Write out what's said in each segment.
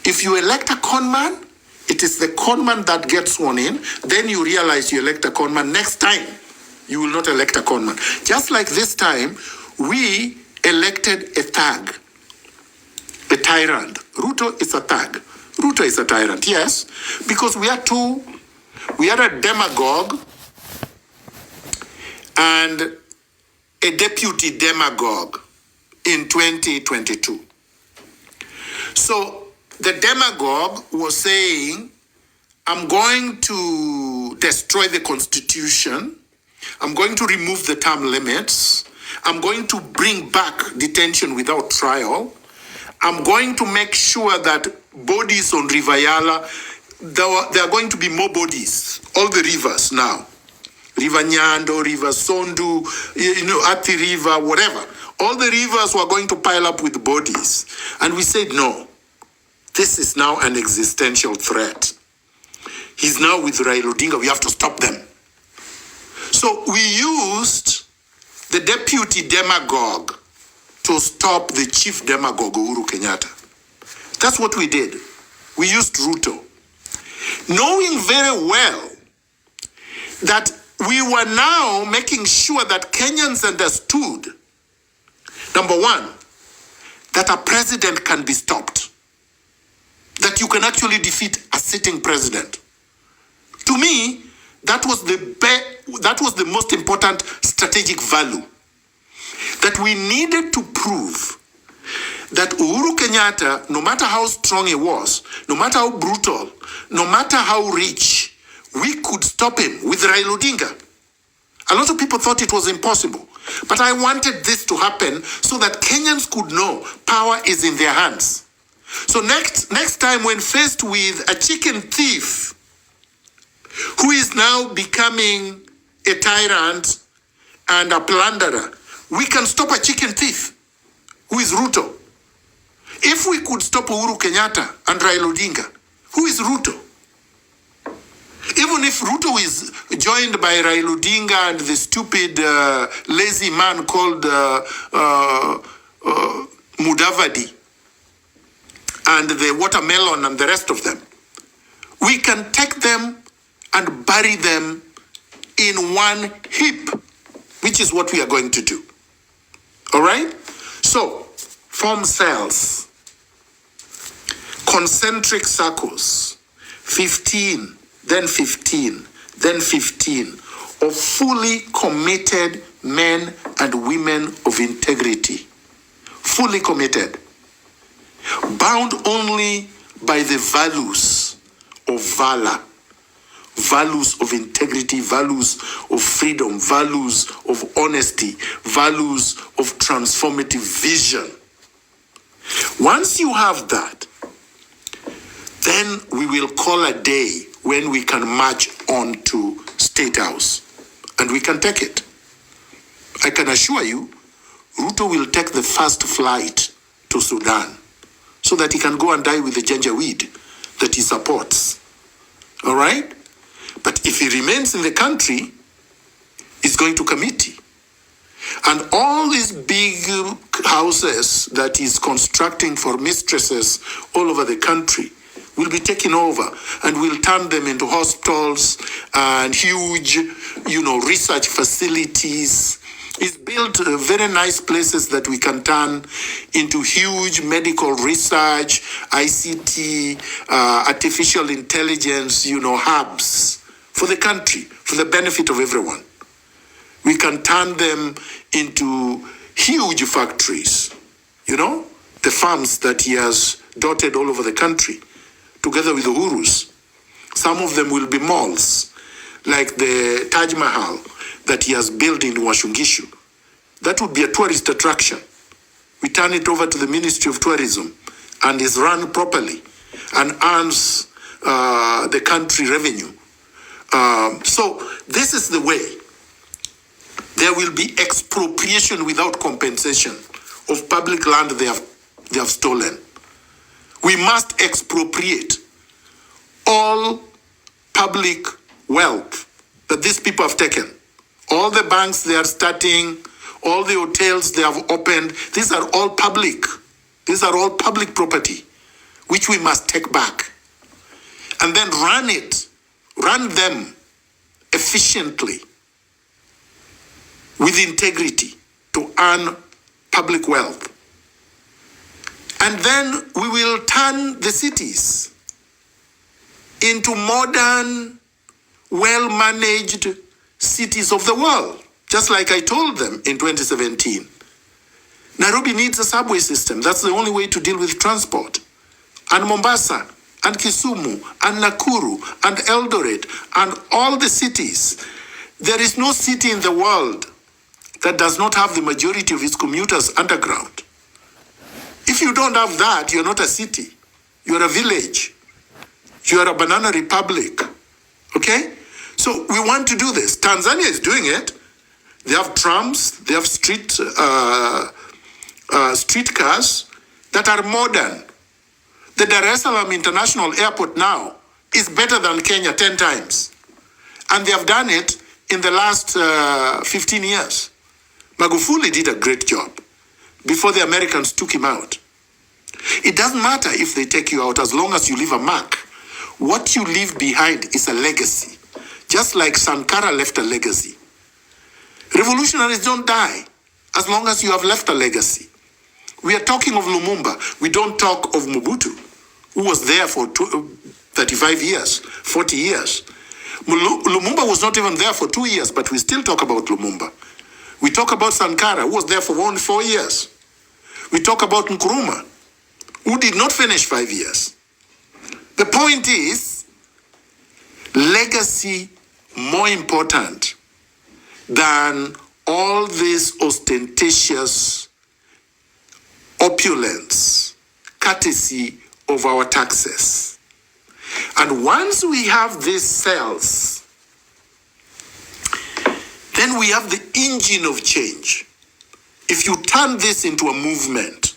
If you elect a conman, it is the conman that gets sworn in. Then you realize you elect a conman. Next time, you will not elect a conman. Just like this time, we elected a thug, a tyrant. Ruto is a thug. Ruto is a tyrant, yes. Because we are a demagogue and a deputy demagogue in 2022. So the demagogue was saying, I'm going to destroy the Constitution. I'm going to remove the term limits. I'm going to bring back detention without trial. I'm going to make sure that bodies on River Yala, there are going to be more bodies. All the rivers now. River Nyando, River Sondu, Athi River, whatever. All the rivers were going to pile up with bodies. And we said, no, this is now an existential threat. He's now with Raila Odinga. We have to stop them. So we used the deputy demagogue to stop the chief demagogue, Uhuru Kenyatta. That's what we did. We used Ruto. Knowing very well that we were now making sure that Kenyans understood, number one, that a president can be stopped. That you can actually defeat a sitting president. To me, that was the most important strategic value. That we needed to prove that Uhuru Kenyatta, no matter how strong he was, no matter how brutal, no matter how rich, we could stop him with Raila Odinga. A lot of people thought it was impossible. But I wanted this to happen so that Kenyans could know power is in their hands. So next time when faced with a chicken thief who is now becoming a tyrant and a plunderer, we can stop a chicken thief who is Ruto. If we could stop Uhuru Kenyatta and Raila Odinga, who is Ruto? Even if Ruto is joined by Raila Odinga and the stupid lazy man called Mudavadi and the watermelon and the rest of them, we can take them and bury them in one heap, which is what we are going to do. All right? So, form cells, concentric circles, 15, then 15, then 15, of fully committed men and women of integrity. Fully committed. Bound only by the values of valor, values of integrity, values of freedom, values of honesty, values of transformative vision. Once you have that, then we will call a day when we can march on to State House and we can take it. I can assure you, Ruto will take the first flight to Sudan so that he can go and die with the janjaweed that he supports. All right? But if he remains in the country, he's going to committee. And all these big houses that he's constructing for mistresses all over the country will be taken over and we'll turn them into hospitals and huge, research facilities. He's built very nice places that we can turn into huge medical research, ICT, artificial intelligence, hubs for the country, for the benefit of everyone. We can turn them into huge factories, the farms that he has dotted all over the country, together with the Uhurus. Some of them will be malls, like the Taj Mahal that he has built in Washungishu. That would be a tourist attraction. We turn it over to the Ministry of Tourism and is run properly and earns the country revenue. So this is the way. There will be expropriation without compensation of public land they have stolen. We must expropriate all public wealth that these people have taken. All the banks they are starting, all the hotels they have opened, these are all public. These are all public property. which we must take back, and then run them efficiently with integrity to earn public wealth. And then we will turn the cities into modern, well-managed cities of the world, just like I told them in 2017. Nairobi needs a subway system. That's the only way to deal with transport. And Mombasa, and Kisumu, and Nakuru, and Eldoret, and all the cities. There is no city in the world that does not have the majority of its commuters underground. If you don't have that, you're not a city. You're a village. You're a banana republic. Okay? So we want to do this. Tanzania is doing it. They have trams. They have streetcars that are modern. The Dar es Salaam International Airport now is better than Kenya 10 times. And they have done it in the last 15 years. Magufuli did a great job before the Americans took him out. It doesn't matter if they take you out as long as you leave a mark. What you leave behind is a legacy, just like Sankara left a legacy. Revolutionaries don't die as long as you have left a legacy. We are talking of Lumumba. We don't talk of Mobutu, who was there for 35 years, 40 years. Lumumba was not even there for 2 years, but we still talk about Lumumba. We talk about Sankara, who was there for only 4 years. We talk about Nkrumah, who did not finish 5 years. The point is, legacy more important than all this ostentatious opulence, courtesy of our taxes. And once we have these cells, then we have the engine of change. If you turn this into a movement,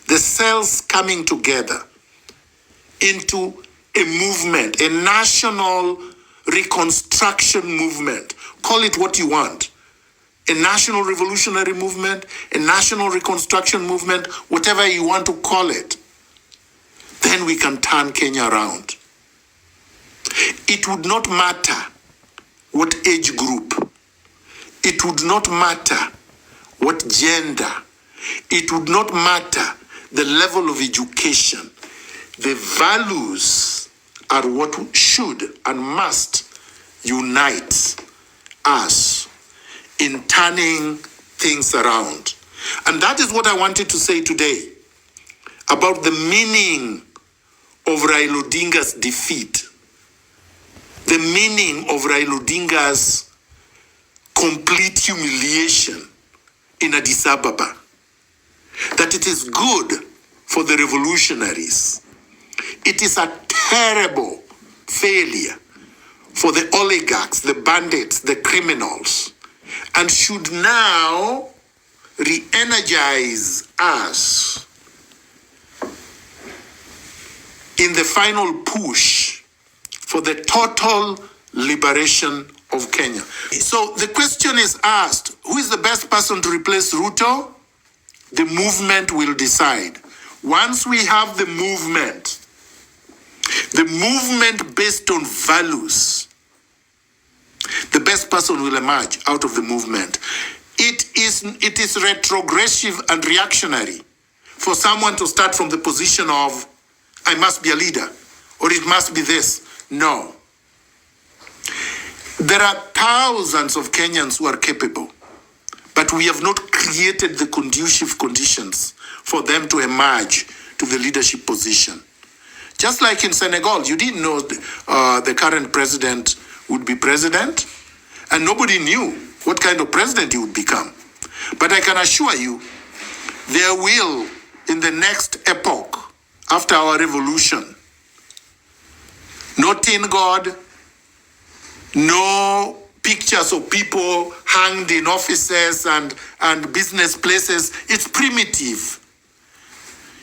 the cells coming together into a movement, a national reconstruction movement, call it what you want, a national revolutionary movement, a national reconstruction movement, whatever you want to call it, then we can turn Kenya around. It would not matter what age group. It would not matter what gender. It would not matter the level of education. The values are what should and must unite us in turning things around. And that is what I wanted to say today about the meaning of Raila Odinga's defeat, the meaning of Raila Odinga's complete humiliation in Addis Ababa, that it is good for the revolutionaries. It is a terrible failure for the oligarchs, the bandits, the criminals, and should now re-energize us in the final push for the total liberation of Kenya. So the question is asked, who is the best person to replace Ruto? The movement will decide. Once we have the movement based on values, the best person will emerge out of the movement. It is retrogressive and reactionary for someone to start from the position of, I must be a leader, or it must be this. No. There are thousands of Kenyans who are capable, but we have not created the conducive conditions for them to emerge to the leadership position. Just like in Senegal, you didn't know the current president would be president, and nobody knew what kind of president he would become. But I can assure you, there will, in the next epoch, after our revolution, no tin god, no pictures of people hanged in offices and business places. It's primitive.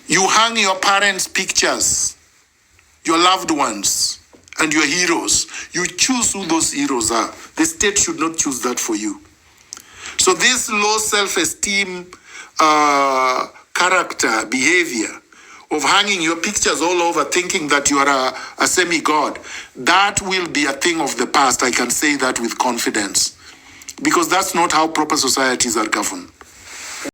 You hang your parents' pictures, your loved ones, and your heroes. You choose who those heroes are. The state should not choose that for you. So this low self-esteem character, behavior of hanging your pictures all over thinking that you are a semi-god, that will be a thing of the past. I can say that with confidence. Because that's not how proper societies are governed.